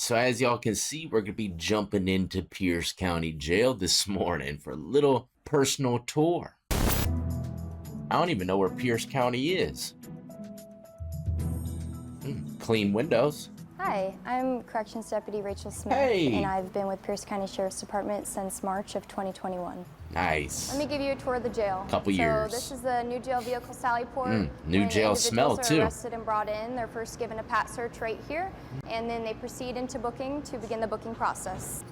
So as y'all can see, we're going to be jumping into Pierce County Jail this morning for a little personal tour. I don't even know where Pierce County is. Clean windows. Hi, I'm Corrections Deputy Rachel Smith, and I've been with Pierce County Sheriff's Department since March of 2021. Nice. Let me give you a tour of the jail. Couple years. So this is the new jail vehicle Sallyport. New jail smell too. When arrested and brought in, they're first given a pat search right here, and then they proceed into booking to begin the booking process.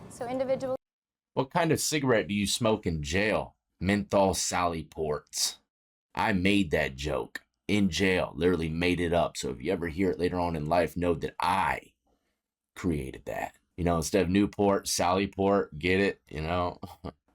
So individuals. What kind of cigarette do you smoke in jail? Menthol Sallyports. I made that joke. In jail, literally made it up. So if you ever hear it later on in life, know that I created that. You know, instead of Newport, Sallyport, get it? You know?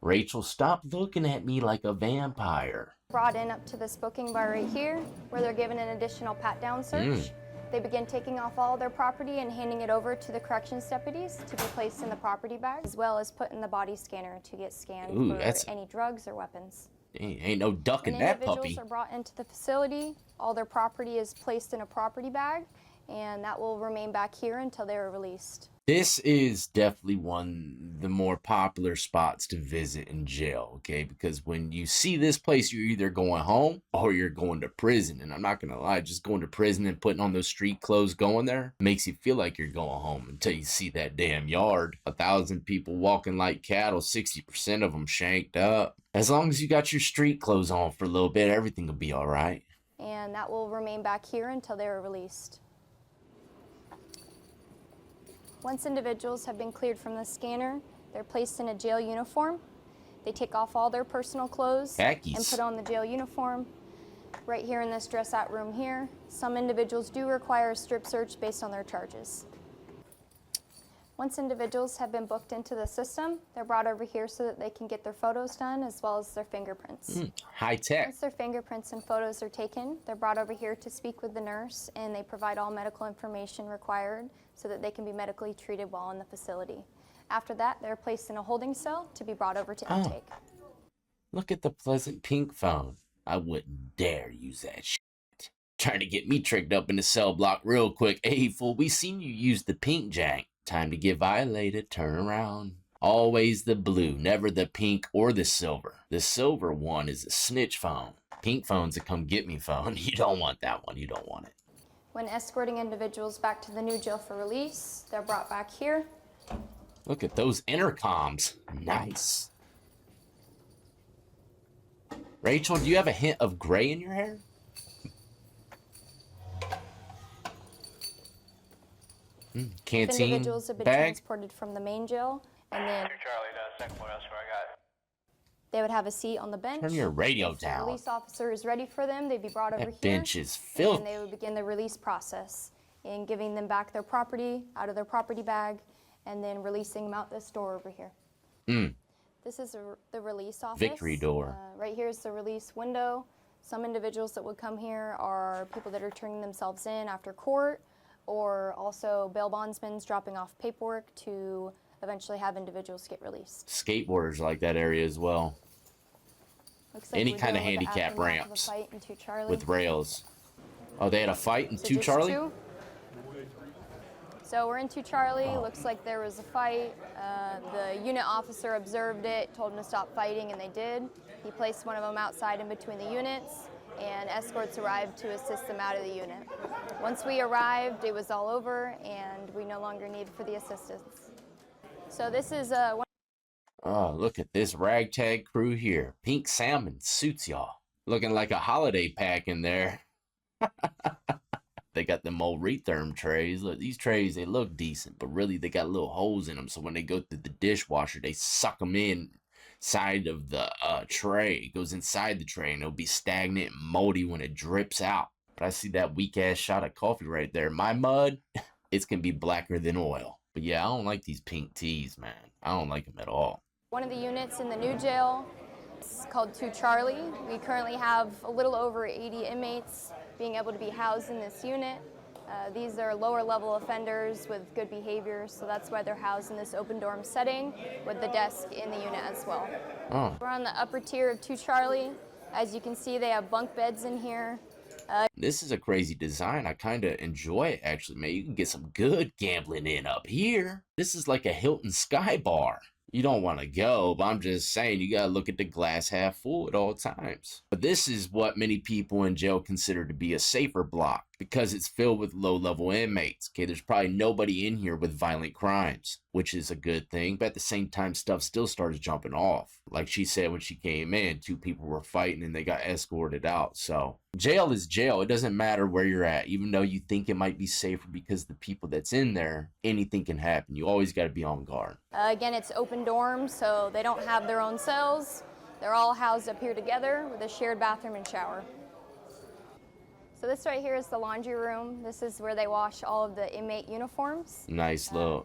Rachel, stop looking at me like a vampire. Brought in up to this booking bar right here, where they're given an additional pat-down search. They begin taking off all their property and handing it over to the corrections deputies to be placed in the property bag, as well as put in the body scanner to get scanned for any drugs or weapons. Ain't no ducking that puppy. Individuals are brought into the facility. All their property is placed in a property bag, and that will remain back here until they are released. This is definitely one of the more popular spots to visit in jail, okay? Because when you see this place, you're either going home or you're going to prison. And I'm not going to lie, just going to prison and putting on those street clothes going there makes you feel like you're going home until you see that damn yard. 1,000 people walking like cattle, 60% of them shanked up. As long as you got your street clothes on for a little bit, everything will be all right. And that will remain back here until they are released. Once individuals have been cleared from the scanner, they're placed in a jail uniform. They take off all their personal clothes and put on the jail uniform right here in this dress-out room here. Some individuals do require a strip search based on their charges. Once individuals have been booked into the system, they're brought over here so that they can get their photos done as well as their fingerprints. High tech. Once their fingerprints and photos are taken, they're brought over here to speak with the nurse, and they provide all medical information required so that they can be medically treated while in the facility. After that, they're placed in a holding cell to be brought over to intake. Look at the pleasant pink phone. I wouldn't dare use that shit. Trying to get me tricked up in the cell block real quick. Hey, fool, we seen you use the pink jank. Time to get violated, turn around. Always the blue, never the pink or the silver. The silver one is a snitch phone. Pink phone's a come get me phone. You don't want that one, you don't want it. When escorting individuals back to the new jail for release, they're brought back here. Look at those intercoms, nice. Rachel, do you have a hint of gray in your hair? Canteen individuals have been transported from the main jail, and then they would have a seat on the bench. Turn your radio down. The release officer is ready for them. They'd be brought over here. That bench is filthy. And they would begin the release process in giving them back their property out of their property bag, and then releasing them out this door over here. This is the release office. Victory door. Right here is the release window. Some individuals that would come here are people that are turning themselves in after court, or also bail bondsmen dropping off paperwork to eventually have individuals get released. Skateboarders like that area as well. Looks like any kind of handicap ramps with rails. Oh, they had a fight in 2 Charlie? So we're in 2 Charlie. Looks like there was a fight. The unit officer observed it, told them to stop fighting, and they did. He placed one of them outside in between the units, and escorts arrived to assist them out of the unit. Once we arrived, it was all over, and we no longer needed for the assistance. So this is one. Oh, look at this ragtag crew here. Pink salmon suits y'all. Looking like a holiday pack in there. They got them old retherm trays. Look, these trays, they look decent, but really they got little holes in them, so when they go through the dishwasher, they suck them in side of the tray. It goes inside the tray, and it'll be stagnant and moldy when it drips out. But I see that weak-ass shot of coffee right there. My mud, it's going to be blacker than oil. But yeah, I don't like these pink teas, man. I don't like them at all. One of the units in the new jail is called 2 Charlie. We currently have a little over 80 inmates being able to be housed in this unit. These are lower level offenders with good behavior, so that's why they're housed in this open dorm setting with the desk in the unit as well. We're on the upper tier of 2 Charlie. As you can see, they have bunk beds in here. This is a crazy design. I kind of enjoy it, actually, man. You can get some good gambling in up here. This is like a Hilton Sky Bar. You don't want to go, but I'm just saying you got to look at the glass half full at all times. But this is what many people in jail consider to be a safer block because it's filled with low-level inmates. Okay, there's probably nobody in here with violent crimes, which is a good thing. But at the same time, stuff still starts jumping off. Like she said when she came in, 2 people were fighting and they got escorted out. So jail is jail. It doesn't matter where you're at. Even though you think it might be safer because the people that's in there, anything can happen. You always got to be on guard. Again, it's open dorms, so they don't have their own cells. They're all housed up here together with a shared bathroom and shower. So this right here is the laundry room. This is where they wash all of the inmate uniforms. Nice little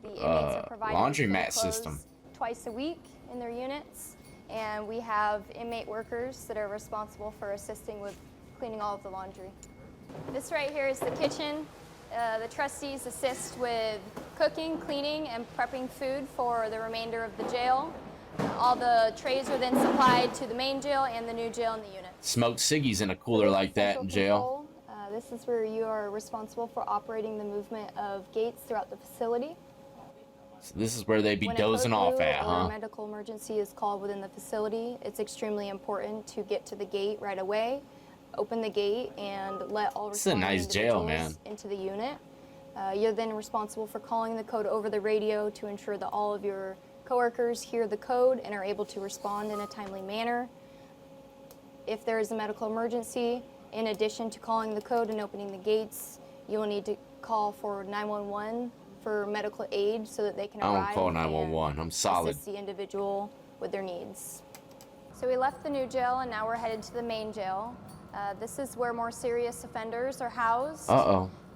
laundromat system. Twice a week in their units. And we have inmate workers that are responsible for assisting with cleaning all of the laundry. This right here is the kitchen. The trustees assist with cooking, cleaning, and prepping food for the remainder of the jail. All the trays are then supplied to the main jail and the new jail in the unit. Smoke ciggies in a cooler like that in jail. This is where you are responsible for operating the movement of gates throughout the facility. So this is where they be dozing off at, huh? When a medical emergency is called within the facility, it's extremely important to get to the gate right away, open the gate, and let all responding individuals into the unit. You're then responsible for calling the code over the radio to ensure that all of your coworkers hear the code and are able to respond in a timely manner. If there is a medical emergency, in addition to calling the code and opening the gates, you will need to call for 911 for medical aid so that they can arrive. I don't call 911. I'm solid. Assist the individual with their needs. So we left the new jail and now we're headed to the main jail. This is where more serious offenders are housed.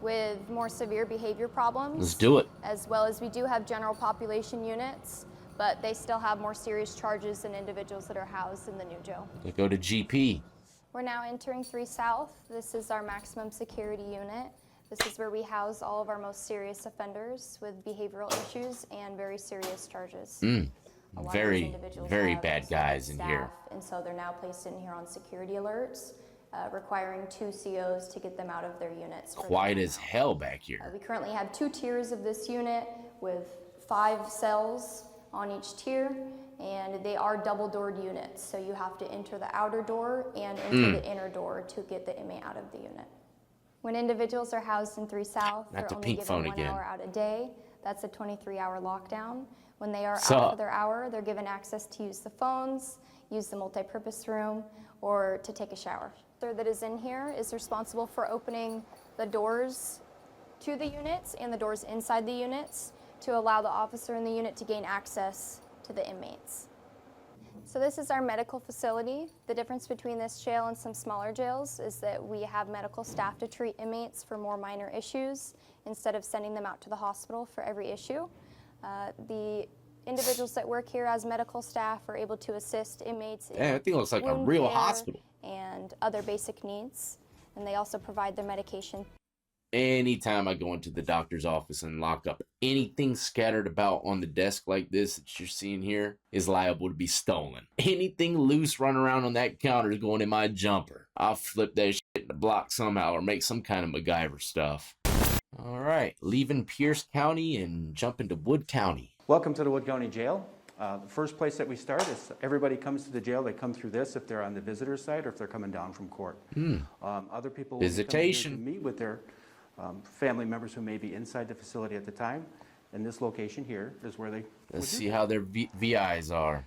With more severe behavior problems. Let's do it. As well as we do have general population units, but they still have more serious charges than individuals that are housed in the new jail. Let's go to GP. We're now entering 3 South. This is our maximum security unit. This is where we house all of our most serious offenders with behavioral issues and very serious charges. Very bad guys in here. And so they're now placed in here on security alerts, requiring 2 COs to get them out of their units. Quiet as hell back here. We currently have 2 tiers of this unit with 5 cells on each tier, and they are double-doored units. So you have to enter the outer door and enter the inner door to get the inmate out of the unit. When individuals are housed in 3 South, they're only given 1 hour out a day. That's a 23-hour lockdown. When they are out for their hour, they're given access to use the phones, use the multi-purpose room, or to take a shower. The officer that is in here is responsible for opening the doors to the units and the doors inside the units to allow the officer in the unit to gain access to the inmates. So this is our medical facility. The difference between this jail and some smaller jails is that we have medical staff to treat inmates for more minor issues instead of sending them out to the hospital for every issue. The individuals that work here as medical staff are able to assist inmates in I think it looks like a real hospital and other basic needs, and they also provide their medication. Anytime I go into the doctor's office and lock up, anything scattered about on the desk like this that you're seeing here is liable to be stolen. Anything loose running around on that counter is going in my jumper. I'll flip that shit in the block somehow or make some kind of MacGyver stuff. All right, leaving Pierce County and jumping to Wood County. Welcome to the Wood County Jail. The first place that we start is everybody comes to the jail. They come through this if they're on the visitor side or if they're coming down from court. Other people will visitation. come here to meet with their family members who may be inside the facility at the time. And this location here is where they Let's see how their VIs are.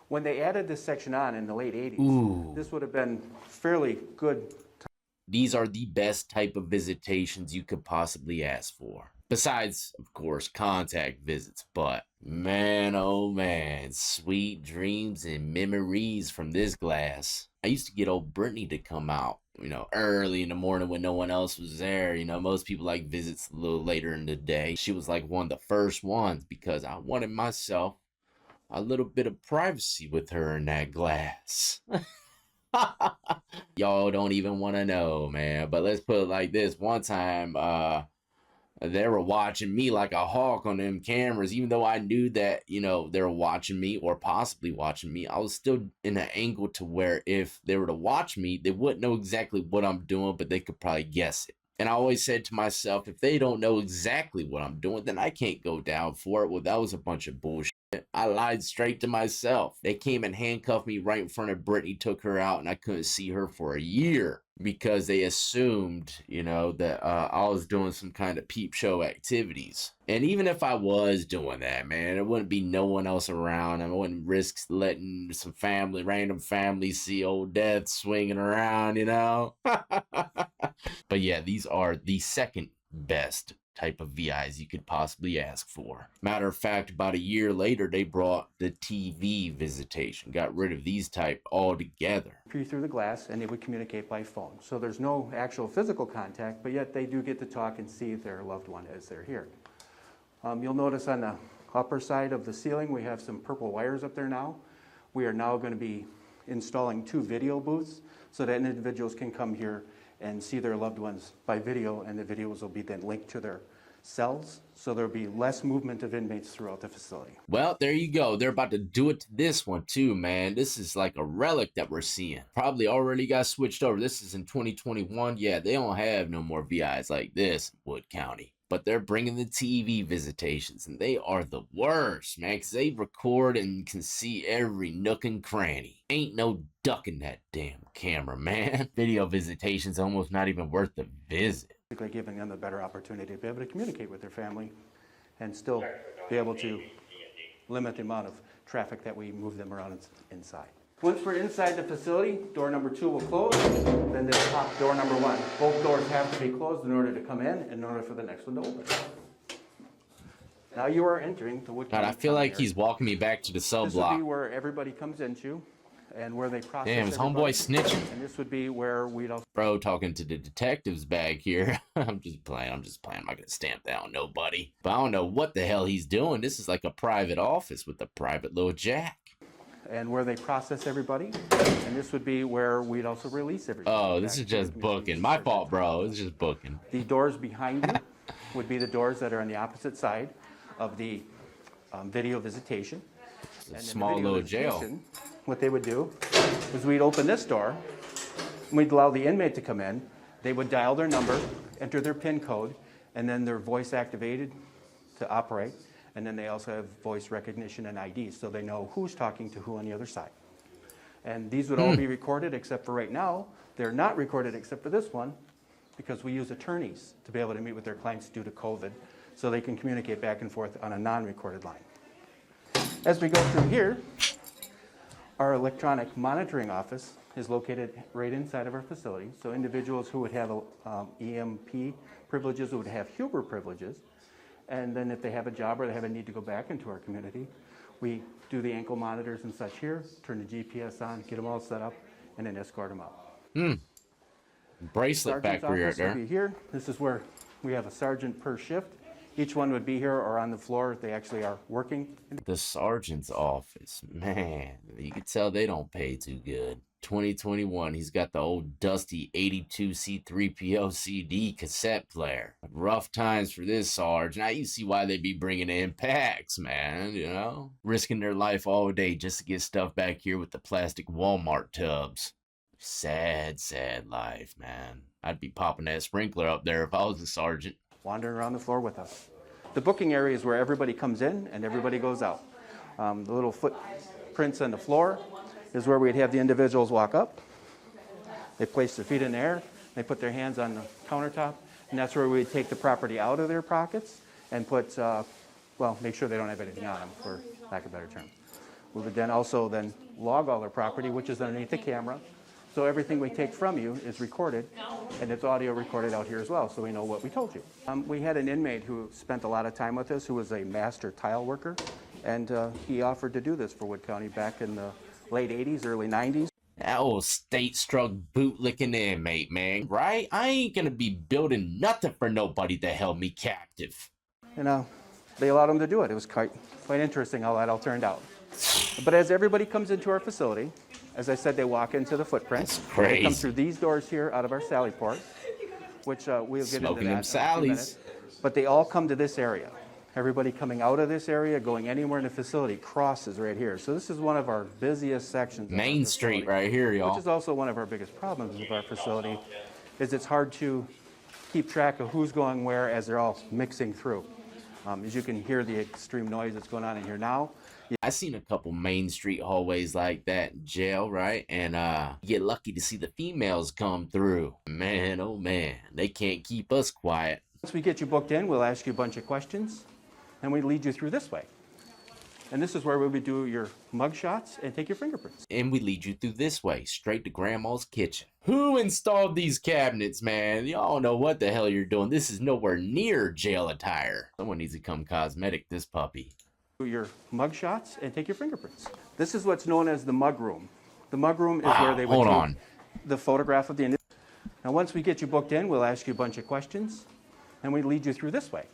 When they added this section on in the late 80s, this would have been fairly good. These are the best type of visitations you could possibly ask for. Besides, of course, contact visits. But man, oh man, sweet dreams and memories from this glass. I used to get old Brittany to come out, you know, early in the morning when no one else was there. You know, most people like visits a little later in the day. She was like one of the first ones because I wanted myself a little bit of privacy with her in that glass. Y'all don't even want to know, man. But let's put it like this. One time, They were watching me like a hawk on them cameras. Even though I knew that, you know, they were watching me or possibly watching me, I was still in an angle to where if they were to watch me, they wouldn't know exactly what I'm doing, but they could probably guess it. And I always said to myself, if they don't know exactly what I'm doing, then I can't go down for it. Well, that was a bunch of bullshit. I lied straight to myself. They came and handcuffed me right in front of Brittany, took her out, and I couldn't see her for a year because they assumed, you know, that I was doing some kind of peep show activities. And even if I was doing that, man, there wouldn't be no one else around. I wouldn't risk letting some random family see old Death swinging around, you know? But yeah, these are the second best type of VIs you could possibly ask for. Matter of fact, about a year later, they brought the TV visitation, got rid of these type altogether. Peer through the glass, and they would communicate by phone. So there's no actual physical contact, but yet they do get to talk and see their loved one as they're here. You'll notice on the upper side of the ceiling, we have some purple wires up there now. We are now going to be installing 2 video booths so that individuals can come here and see their loved ones by video, and the videos will be then linked to their cells, so there'll be less movement of inmates throughout the facility. Well, there you go. They're about to do it to this one too, man. This is like a relic that we're seeing. Probably already got switched over. This is in 2021. Yeah, they don't have no more VIs like this in Wood County. But they're bringing the TV visitations, and they are the worst, man, because they record and can see every nook and cranny. Ain't no ducking that damn camera, man. Video visitation's almost not even worth the visit. Basically giving them a better opportunity to be able to communicate with their family and still be able to limit the amount of traffic that we move them around inside. Once we're inside the facility, door number 2 will close, then they'll pop door number 1. Both doors have to be closed in order to come in order for the next one to open. Now you are entering the Wood County. God, I feel like he's walking me back to the cell block. This would be where everybody comes into and where they process. Damn, his homeboy snitching. And this would be where we'd also... Bro, talking to the detectives back here. I'm just playing. I'm not gonna stamp that on nobody. But I don't know what the hell he's doing. This is like a private office with a private little jack. And where they process everybody, and this would be where we'd also release everybody. Oh, this is just booking. My fault, bro. It's just booking. The doors behind you would be the doors that are on the opposite side of the video visitation. It's a small little jail. What they would do is we'd open this door, and we'd allow the inmate to come in. They would dial their number, enter their PIN code, and then they're voice activated to operate. And then they also have voice recognition and ID, so they know who's talking to who on the other side. And these would all be recorded, except for right now. They're not recorded except for this one, because we use attorneys to be able to meet with their clients due to COVID, so they can communicate back and forth on a non-recorded line. As we go through here, our electronic monitoring office is located right inside of our facility. So individuals who would have EMP privileges would have Huber privileges. And then if they have a job or they have a need to go back into our community, we do the ankle monitors and such here, turn the GPS on, get them all set up, and then escort them out. Bracelet factory right there. Here. This is where we have a sergeant per shift. Each one would be here or on the floor if they actually are working. The sergeant's office, man, you can tell they don't pay too good. 2021, he's got the old dusty 82 C3PO CD cassette player. Rough times for this Sarge. Now you see why they be bringing in packs, man, you know? Risking their life all day just to get stuff back here with the plastic Walmart tubs. Sad, sad life, man. I'd be popping that sprinkler up there if I was a sergeant. Wandering around the floor with us. The booking area is where everybody comes in and everybody goes out. The little footprints on the floor is where we'd have the individuals walk up. They place their feet in the air, they put their hands on the countertop, and that's where we'd take the property out of their pockets and put, make sure they don't have anything on them, for lack of a better term. We would then also log all their property, which is underneath the camera. So everything we take from you is recorded, and it's audio recorded out here as well, so we know what we told you. We had an inmate who spent a lot of time with us, who was a master tile worker, and he offered to do this for Wood County back in the late 80s, early 90s. That old state-struck bootlicking inmate, man, right? I ain't gonna be building nothing for nobody that held me captive. They allowed him to do it. It was quite interesting how that all turned out. But as everybody comes into our facility, as I said, they walk into the footprint. That's crazy. They come through these doors here out of our sally port, which we'll get Smoking into that them sallies. but they all come to this area. Everybody coming out of this area, going anywhere in the facility, crosses right here. So this is one of our busiest sections. Main Street right here, y'all. Which is also one of our biggest problems of our facility, is it's hard to keep track of who's going where as they're all mixing through. As you can hear the extreme noise that's going on in here now. I seen a couple Main Street hallways like that in jail, right? And you get lucky to see the females come through. Man, oh man, they can't keep us quiet. Once we get you booked in, we'll ask you a bunch of questions, and we lead you through this way. And this is where we would do your mug shots and take your fingerprints. And we lead you through this way, straight to Grandma's kitchen. Who installed these cabinets, man? Y'all know what the hell you're doing. This is nowhere near jail attire. Someone needs to come cosmetic this puppy. Do your mug shots and take your fingerprints. This is what's known as the mug room. The mug room is where they would take the photograph of the individual. Now, once we get you booked in, we'll ask you a bunch of questions, and we lead you through this way.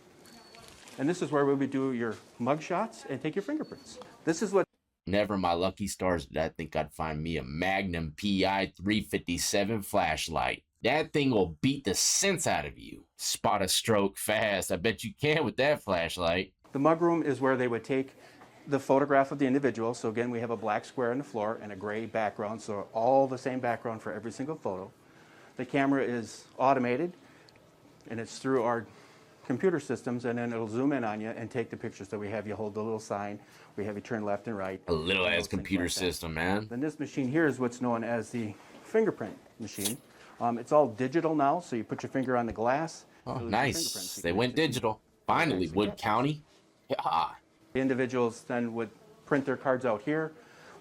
And this is where we would do your mug shots and take your fingerprints. This is what... Never in my lucky stars did I think I'd find me a Magnum PI 357 flashlight. That thing will beat the sense out of you. Spot a stroke fast. I bet you can with that flashlight. The mug room is where they would take the photograph of the individual. So again, we have a black square on the floor and a gray background, so all the same background for every single photo. The camera is automated, and it's through our computer systems, and then it'll zoom in on you and take the pictures. So we have you hold the little sign, we have you turn left and right. A little ass computer system, man. Then this machine here is what's known as the fingerprint machine. It's all digital now, so you put your finger on the glass. Oh, nice. They went digital. Finally, Wood County. Yeah. The individuals then would print their cards out here,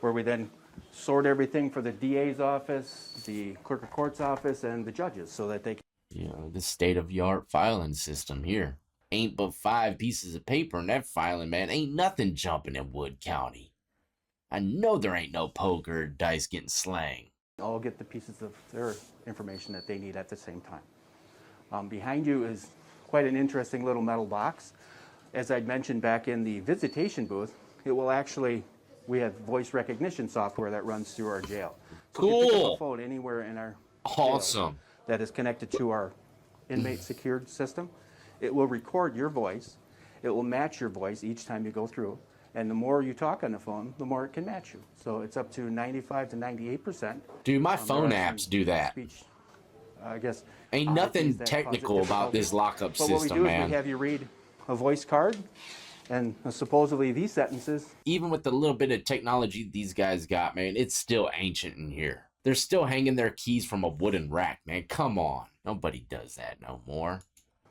where we then sort everything for the DA's office, the clerk of court's office, and the judges, so that they can... You know, the state-of-the-art filing system here. Ain't but 5 pieces of paper in that filing, man. Ain't nothing jumping in Wood County. I know there ain't no poker or dice getting slang. All get the pieces of their information that they need at the same time. Behind you is quite an interesting little metal box. As I'd mentioned back in the visitation booth, it will actually, we have voice recognition software that runs through our jail. So cool. If you pick up a phone anywhere in our awesome jail that is connected to our inmate secured system, it will record your voice. It will match your voice each time you go through. And the more you talk on the phone, the more it can match you. So it's up to 95 to 98%. Dude, my phone apps do that. Speech, I guess. Ain't nothing technical about this lockup system, man. What we do is we have you read a voice card, and supposedly these sentences. Even with the little bit of technology these guys got, man, it's still ancient in here. They're still hanging their keys from a wooden rack, man. Come on. Nobody does that no more.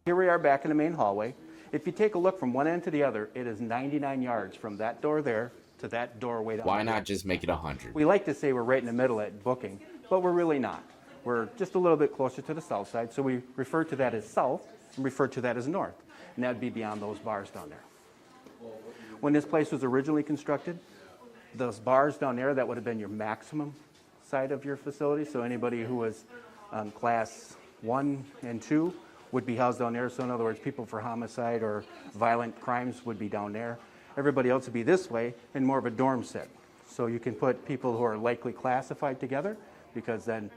Here we are back in the main hallway. If you take a look from one end to the other, it is 99 yards from that door there to that doorway down there. Why not just make it 100? We like to say we're right in the middle at booking, but we're really not. We're just a little bit closer to the south side, so we refer to that as south and refer to that as north, and that would be beyond those bars down there. When this place was originally constructed, those bars down there, that would have been your maximum side of your facility, so anybody who was class 1 and 2 would be housed down there. So in other words, people for homicide or violent crimes would be down there. Everybody else would be this way in more of a dorm set. So you can put people who are likely classified together, because then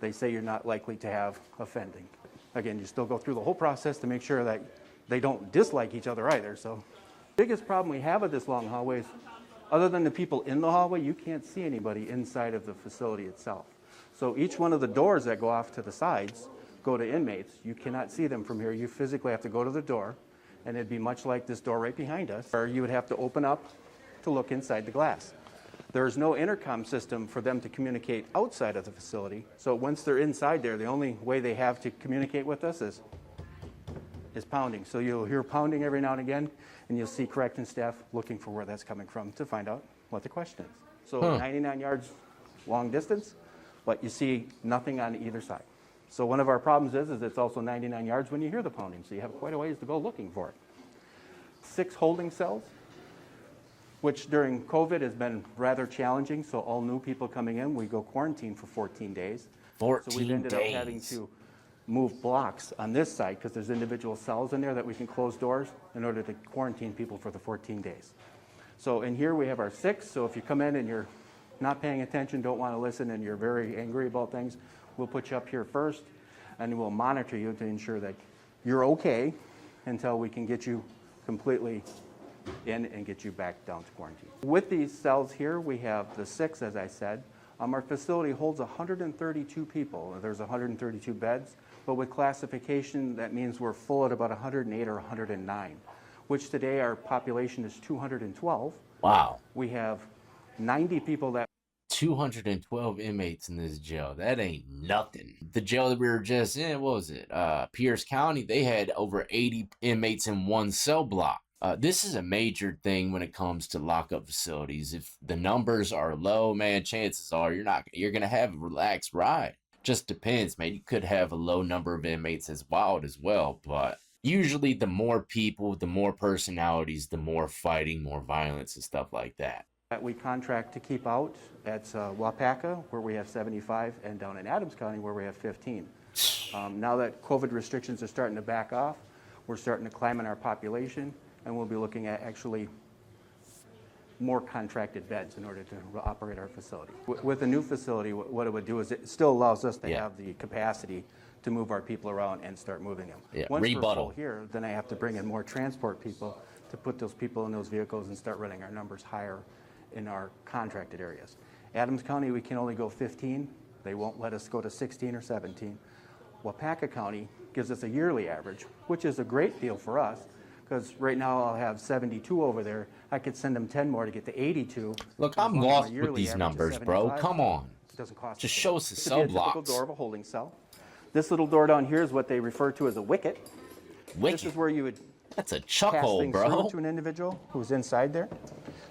they say you're not likely to have offending. Again, you still go through the whole process to make sure that they don't dislike each other either. So the biggest problem we have with this long hallway is, other than the people in the hallway, you can't see anybody inside of the facility itself. So each one of the doors that go off to the sides go to inmates. You cannot see them from here. You physically have to go to the door, and it'd be much like this door right behind us, or you would have to open up to look inside the glass. There's no intercom system for them to communicate outside of the facility. So once they're inside there, the only way they have to communicate with us is pounding. So you'll hear pounding every now and again, and you'll see corrections staff looking for where that's coming from to find out what the question is. So 99 yards long distance, but you see nothing on either side. So one of our problems is it's also 99 yards when you hear the pounding, so you have quite a ways to go looking for it. 6 holding cells, which during COVID has been rather challenging, so all new people coming in, we go quarantine for 14 days. 14 days. So we've ended up having to move blocks on this side, because there's individual cells in there that we can close doors in order to quarantine people for the 14 days. So in here we have our 6, so if you come in and you're not paying attention, don't want to listen, and you're very angry about things, we'll put you up here first, and we'll monitor you to ensure that you're okay, until we can get you completely in and get you back down to quarantine. With these cells here, we have the 6, as I said. Our facility holds 132 people. There's 132 beds, but with classification, that means we're full at about 108 or 109, which today our population is 212. Wow. We have 90 people that 212 inmates in this jail. That ain't nothing. The jail that we were just in, what was it? Pierce County, they had over 80 inmates in one cell block. This is a major thing when it comes to lockup facilities. If the numbers are low, man, chances are you're gonna have a relaxed ride. Just depends, man. You could have a low number of inmates as wild as well, but usually the more people, the more personalities, the more fighting, more violence and stuff like that. We contract to keep out at Wapaka, where we have 75, and down in Adams County, where we have 15. Now that COVID restrictions are starting to back off, we're starting to climb in our population, and we'll be looking at actually more contracted beds in order to operate our facility. With the new facility, what it would do is it still allows us to have the capacity to move our people around and start moving them. Yeah. Once Rebuttal. we're full here, then I have to bring in more transport people to put those people in those vehicles and start running our numbers higher in our contracted areas. Adams County, we can only go 15. They won't let us go to 16 or 17. Wapaka County gives us a yearly average, which is a great deal for us, because right now I'll have 72 over there. I could send them 10 more to get to 82. Look, I'm lost with these numbers, bro. Come on. It doesn't cost Just us show us the This cell would be a typical blocks. door of a holding cell. This little door down here is what they refer to as a wicket. This is where you would That's a chuck pass hole, things bro. through to an individual who's inside there.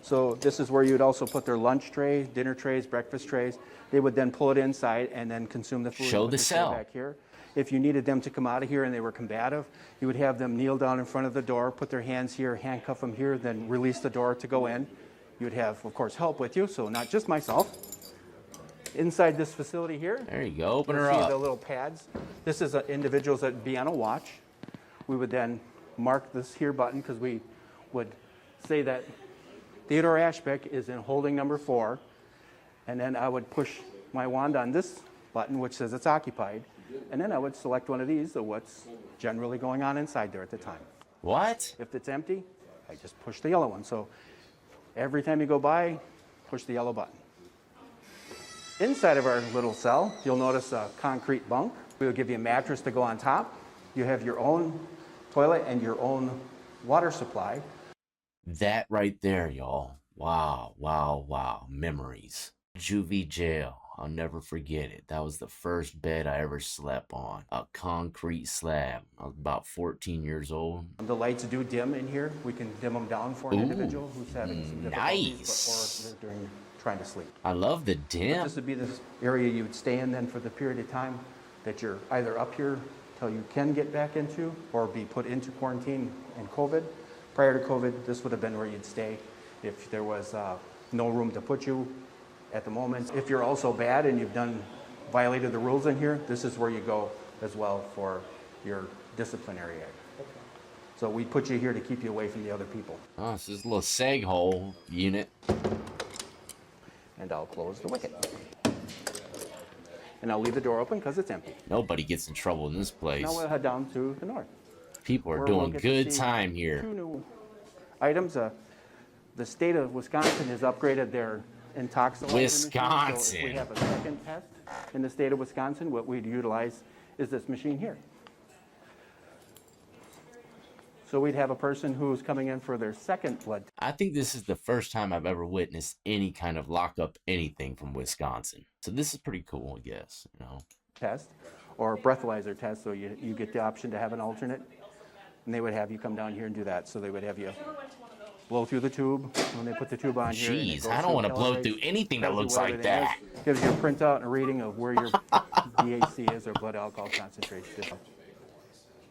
So this is where you would also put their lunch tray, dinner trays, breakfast trays. They would then pull it inside and then consume the food. Show and put the tray cell. back here. If you needed them to come out of here and they were combative, you would have them kneel down in front of the door, put their hands here, handcuff them here, then release the door to go in. You would have, of course, help with you, so not just myself. Inside this facility here, There you go. Open her see up. the little pads. This is individuals that would be on a watch. We would then mark this here button because we would say that Theodore Ashbeck is in holding number 4, and then I would push my wand on this button, which says it's occupied, and then I would select one of these, of what's generally going on inside there at the time. What? If it's empty, I just push the yellow one. So every time you go by, push the yellow button. Inside of our little cell, you'll notice a concrete bunk. We'll give you a mattress to go on top. You have your own toilet and your own water supply. That right there, y'all. Wow, wow, wow. Memories. Juvie jail. I'll never forget it. That was the first bed I ever slept on. A concrete slab. I was about 14 years old. The lights do dim in here. We can dim them down for an individual who's having some difficulties or during trying to sleep. I love the But dim. this would be the area you would stay in then for the period of time that you're either up here till you can get back into or be put into quarantine in COVID. Prior to COVID, this would have been where you'd stay if there was no room to put you at the moment. If you're also bad and you've violated the rules in here, this is where you go as well for your disciplinary act. So we put you here to keep you away from the other people. Oh, this is a little seg hole unit. And I'll close the wicket. And I'll leave the door open because it's empty. Nobody gets in trouble in this place. Now we'll head down to the north. People are where we'll doing get to good see time here. 2 new items. The state of Wisconsin has upgraded their intoxicant. Wisconsin. So if we have a second test in the state of Wisconsin, what we'd utilize is this machine here. So we'd have a person who's coming in for their second blood test. I think this is the first time I've ever witnessed any kind of lockup anything from Wisconsin. So this is pretty cool, I guess. You know. Test or breathalyzer test, so you get the option to have an alternate, and they would have you come down here and do that. So they would have you blow through the tube when they put the tube on here. Jeez, I don't want to blow through anything that looks like that. Gives you a printout and a reading of where your BAC is, or blood alcohol concentration.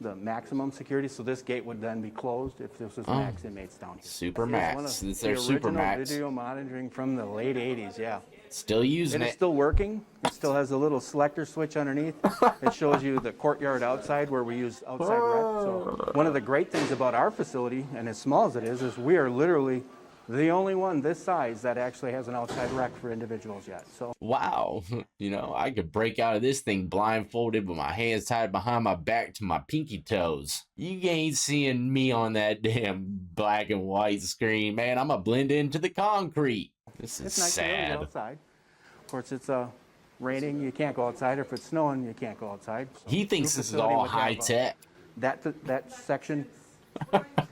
The maximum security, so this gate would then be closed if this was max inmates down here. Super Here's max. one of It's their the super original max. video monitoring from the late 80s, yeah. Still using It is it. still working. It still has a little selector switch underneath. It shows you the courtyard outside where we use outside rec. So one of the great things about our facility, and as small as it is we are literally The only one this size that actually has an outside rec for individuals yet. So wow, you know, I could break out of this thing blindfolded with my hands tied behind my back to my pinky toes. You ain't seeing me on that damn black and white screen, man. I'm gonna blend into the concrete. This is it's nice sad. to get outside. Of course, it's raining, you can't go outside. Or if it's snowing, you can't go outside. So He thinks this is all high tech. That section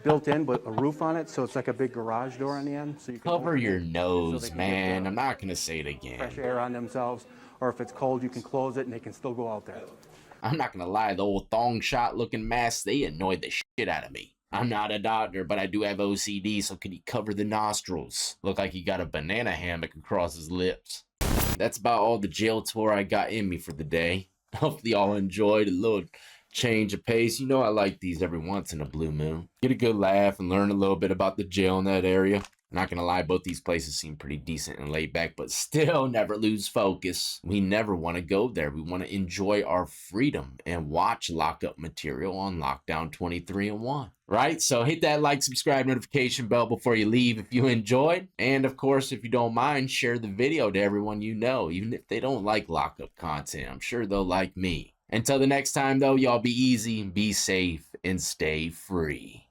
built in with a roof on it, so it's like a big garage door on the end. So you can cover your nose, so man. I'm not gonna say it again. Fresh air on themselves, or if it's cold, you can close it and they can still go out there. I'm not gonna lie, the old thong shot looking masks, they annoyed the shit out of me. I'm not a doctor, but I do have OCD, so can he cover the nostrils? Look like he got a banana hammock across his lips. That's about all the jail tour I got in me for the day. Hopefully y'all enjoyed a little change of pace. You know I like these every once in a blue moon. Get a good laugh and learn a little bit about the jail in that area. Not gonna lie, both these places seem pretty decent and laid back, but still never lose focus. We never want to go there. We want to enjoy our freedom and watch lockup material on Lockdown 23 and 1. Right? So hit that like, subscribe, notification bell before you leave if you enjoyed. And of course, if you don't mind, share the video to everyone you know, even if they don't like lockup content. I'm sure they'll like me. Until the next time, though, y'all be easy, be safe, and stay free.